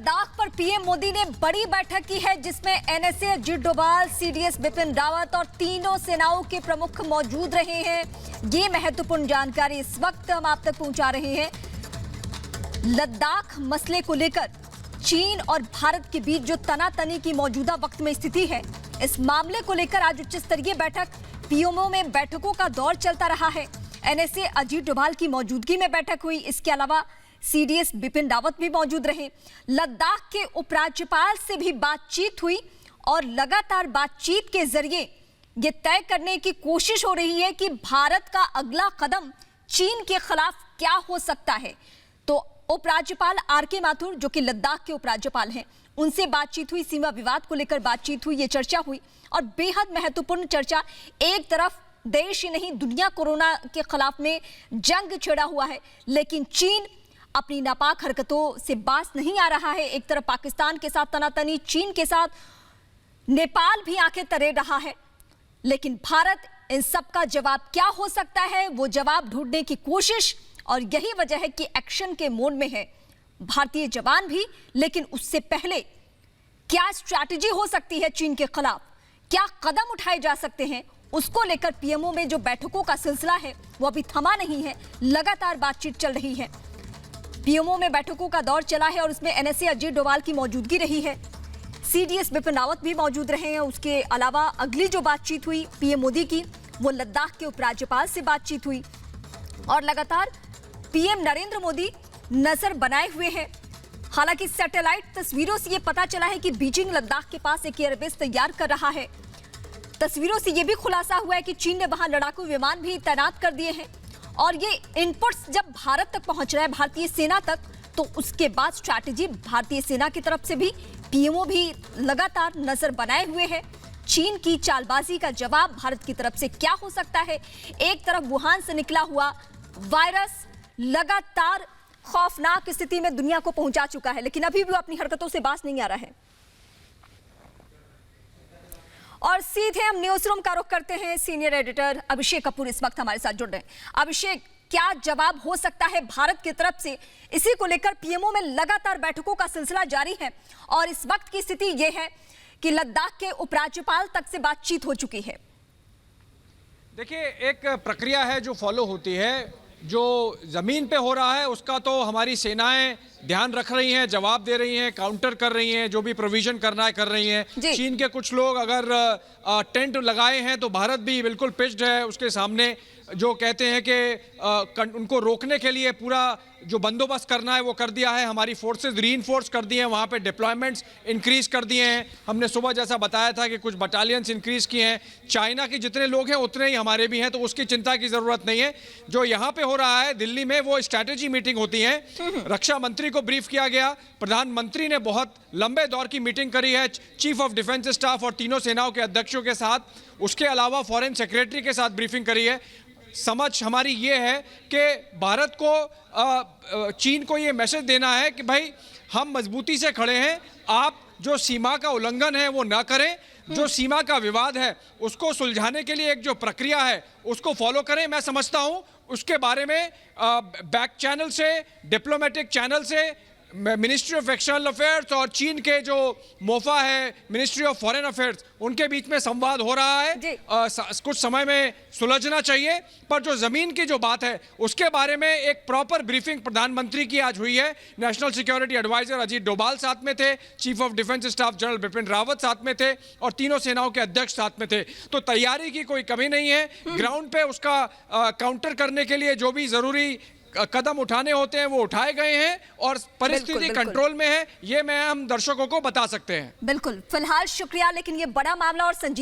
लद्दाख पर पीएम मोदी ने बड़ी बैठक की है जिसमें एनएसए अजीत डोभाल, सीडीएस बिपिन रावत और तीनों सेनाओं के प्रमुख मौजूद रहे हैं। ये महत्वपूर्ण जानकारी इस वक्त हम आप तक पहुंचा रहे हैं। लद्दाख मसले को लेकर चीन और भारत के बीच जो तनातनी की मौजूदा वक्त में स्थिति है, इस मामले को लेकर आज उच्च स्तरीय बैठक पीएमओ में बैठकों का दौर चलता रहा है। एनएसए अजीत डोभाल की मौजूदगी में बैठक हुई। इसके अलावा सीडीएस बिपिन रावत भी मौजूद रहे। लद्दाख के उपराज्यपाल से भी बातचीत हुई और लगातार बातचीत के जरिए यह तय करने की कोशिश हो रही है कि भारत का अगला कदम चीन के खिलाफ क्या हो सकता है। तो उपराज्यपाल आर.के. माथुर, जो कि लद्दाख के उपराज्यपाल हैं, उनसे बातचीत हुई, सीमा विवाद को लेकर बातचीत हुई, ये चर्चा हुई और बेहद महत्वपूर्ण चर्चा। एक तरफ देश ही नहीं दुनिया कोरोना के खिलाफ में जंग छिड़ा हुआ है, लेकिन चीन अपनी नापाक हरकतों से बाज नहीं आ रहा है। एक तरफ पाकिस्तान के साथ तनातनी, चीन के साथ नेपाल भी आंखें तरे रहा है, लेकिन भारत इन सब का जवाब क्या हो सकता है, वो जवाब ढूंढने की कोशिश, और यही वजह है कि एक्शन के मोड में है भारतीय जवान भी। लेकिन उससे पहले क्या स्ट्रैटेजी हो सकती है चीन के खिलाफ, क्या कदम उठाए जा सकते हैं, उसको लेकर पीएमओ में जो बैठकों का सिलसिला है वो अभी थमा नहीं है, लगातार बातचीत चल रही है। पीएमओ में बैठकों का दौर चला है और उसमें एनएसए अजीत डोभाल की मौजूदगी रही है, सीडीएस बिपिन रावत भी मौजूद रहे हैं। उसके अलावा अगली जो बातचीत हुई पीएम मोदी की, वो लद्दाख के उपराज्यपाल से बातचीत हुई और लगातार पीएम नरेंद्र मोदी नजर बनाए हुए हैं। हालांकि सैटेलाइट तस्वीरों से यह पता चला है कि बीजिंग लद्दाख के पास एक एयरबेस तैयार कर रहा है। तस्वीरों से यह भी खुलासा हुआ है कि चीन ने वहां लड़ाकू विमान भी तैनात कर दिए हैं और ये इनपुट्स जब भारत तक पहुंच रहा है, भारतीय सेना तक, तो उसके बाद स्ट्रैटेजी भारतीय सेना की तरफ से भी पीएमओ भी लगातार नजर बनाए हुए है। चीन की चालबाजी का जवाब भारत की तरफ से क्या हो सकता है। एक तरफ वुहान से निकला हुआ वायरस लगातार खौफनाक स्थिति में दुनिया को पहुंचा चुका है, लेकिन अभी भी वो अपनी हरकतों से बाज नहीं आ रहा है। और सीधे हम न्यूज रूम का रुख करते हैं। सीनियर एडिटर अभिषेक कपूर इस वक्त हमारे साथ जुड़ रहे हैं। अभिषेक, क्या जवाब हो सकता है भारत की तरफ से? इसी को लेकर पीएमओ में लगातार बैठकों का सिलसिला जारी है और इस वक्त की स्थिति यह है कि लद्दाख के उपराज्यपाल तक से बातचीत हो चुकी है। देखिए, एक प्रक्रिया है जो फॉलो होती है। जो जमीन पे हो रहा है उसका तो हमारी सेनाएं ध्यान रख रही हैं, जवाब दे रही हैं, काउंटर कर रही हैं, जो भी प्रोविजन करना है कर रही हैं। चीन के कुछ लोग अगर टेंट लगाए हैं तो भारत भी बिल्कुल पिच्ड है उसके सामने, जो कहते हैं कि उनको रोकने के लिए पूरा जो बंदोबस्त करना है वो कर दिया है। हमारी फोर्सेस रीइंफोर्स कर दिए हैं, वहाँ पे डिप्लॉयमेंट्स इंक्रीज कर दिए हैं। हमने सुबह जैसा बताया था कि कुछ बटालियंस इंक्रीज किए हैं। चाइना के जितने लोग हैं उतने ही हमारे भी हैं, तो उसकी चिंता की ज़रूरत नहीं है। जो यहाँ पे हो रहा है दिल्ली में, वो स्ट्रैटेजी मीटिंग होती है। रक्षा मंत्री को ब्रीफ किया गया, प्रधानमंत्री ने बहुत लंबे दौर की मीटिंग करी है चीफ ऑफ डिफेंस स्टाफ और तीनों सेनाओं के अध्यक्षों के साथ। उसके अलावा फॉरेन सेक्रेटरी के साथ ब्रीफिंग करी है। समझ हमारी ये है कि भारत को चीन को ये मैसेज देना है कि भाई हम मजबूती से खड़े हैं, आप जो सीमा का उल्लंघन है वो ना करें, जो सीमा का विवाद है उसको सुलझाने के लिए एक जो प्रक्रिया है उसको फॉलो करें। मैं समझता हूं उसके बारे में बैक चैनल से, डिप्लोमेटिक चैनल से मिनिस्ट्री ऑफ एक्सटर्नल अफेयर्स और चीन के जो मोफा है मिनिस्ट्री ऑफ फॉरेन अफेयर्स, उनके बीच में संवाद हो रहा है। कुछ समय में सुलझना चाहिए, पर जो जमीन की जो बात है उसके बारे में एक प्रॉपर ब्रीफिंग प्रधानमंत्री की आज हुई है। National security adviser Ajit Doval साथ में थे, chief of defence staff general Bipin Rawat साथ में थे और तीनों सेनाओं के अध्यक्ष साथ में थे। तो तैयारी की कोई कमी नहीं है। ग्राउंड पे उसका काउंटर करने के लिए जो भी जरूरी कदम उठाने होते हैं वो उठाए गए हैं और परिस्थिति कंट्रोल में है, ये मैं हम दर्शकों को बता सकते हैं। बिल्कुल, फिलहाल शुक्रिया, लेकिन ये बड़ा मामला और संजीवनी